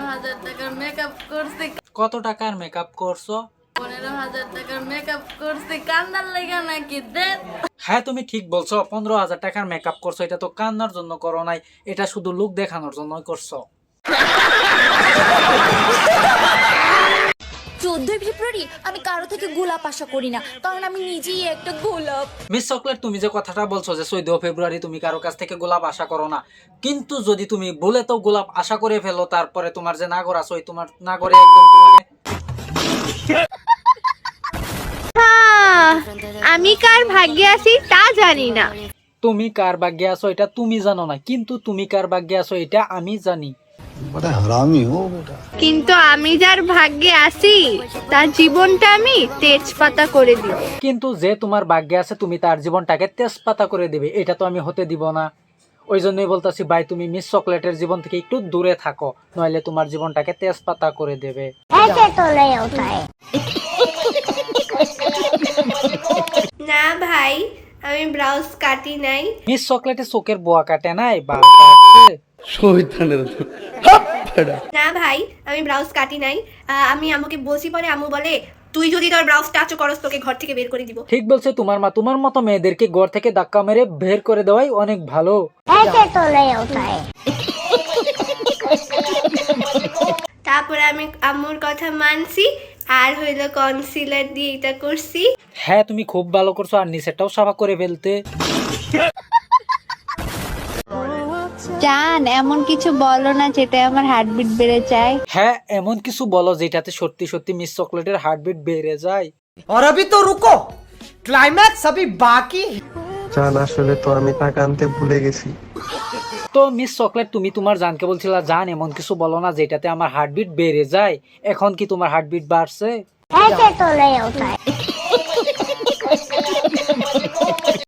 15,000 টাকার মেকআপ করছি। কত টাকার মেকআপ করছো? 15,000 টাকার মেকআপ করছি, কান্দার লেগা নাকি দে? হ্যাঁ তুমি ঠিক বলছো, 15,000 টাকার মেকআপ করছো। এটা তো কান্নার জন্য করো নাই, এটা শুধু লুক দেখানোর জন্যই করছো। 14 ফেব্রুয়ারি আমি কারো থেকে গোলাপ আশা করি না, কারণ আমি নিজেই একটা গোলাপ। মিস চকলেট, তুমি যে কথাটা বলছো যে 14 ফেব্রুয়ারি তুমি কারো কাছ থেকে গোলাপ আশা করো না, কিন্তু যদি তুমি বলে তো গোলাপ আশা করে ফেলো, তারপরে তোমার যে নাগর আছে ওই তোমার নাগরে একদম তোমাকে আমি কার ভাগ্যে আছি তা জানি না, তুমি কার ভাগ্যে আছো এটা তুমি জানো না, কিন্তু তুমি কার ভাগ্যে আছো এটা আমি জানি। কিন্তু আমি যার ভাগ্যে আছি তার জীবনটা আমি তেজপাতা করে দিব। কিন্তু যে তোমার ভাগ্যে আছে তুমি তার জীবনটাকে তেজপাতা করে দিবে, এটা তো আমি হতে দিব না। ওই জন্যই বলতেছি ভাই, তুমি মিস চকলেটের জীবন থেকে একটু দূরে থাকো, নইলে তোমার জীবনটাকে তেজপাতা করে দেবে। না ভাই, আমি ব্লাউজ কাটি নাই। মিস চকলেটের চোখের বোয়া কাটে নাই, বাল কাটছে। না ভাই, আমি ব্লাউজ কাটি নাই। আমি আমাকে বলছি, পরে আম্মু বলে তুই যদি তোর ব্লাউজ টাচ করস তোকে ঘর থেকে বের করে দিব। ঠিক বলছে তোমার মা, তোমার মতো মেয়েদেরকে ঘর থেকে ধাক্কা মেরে বের করে দেওয়াই অনেক ভালো। তারপরে আমি আম্মুর কথা মানছি, আর হইলো কনসিলার দিয়ে এটা করছি। হ্যাঁ তুমি খুব ভালো করছো, আর নিচেরটাও সাফা করে ফেলতে। জান, এমন কিছু বলো না যেটা আমার হার্টবিট বেড়ে যায়। হ্যাঁ এমন কিছু বলো যেটাতে সত্যি সত্যি মিস চকলেটের হার্টবিট বেড়ে যায়। और अभी तो रुको, क्लाइमैक्स अभी बाकी। জান আসলে তো আমি টাকা আনতে ভুলে গেছি। তো মিস চকলেট, তুমি তোমার জানকে বলছিলা জান এমন কিছু বলো না যেটাতে আমার হার্টবিট বেড়ে যায়, এখন কি তোমার হার্টবিট বাড়ছে?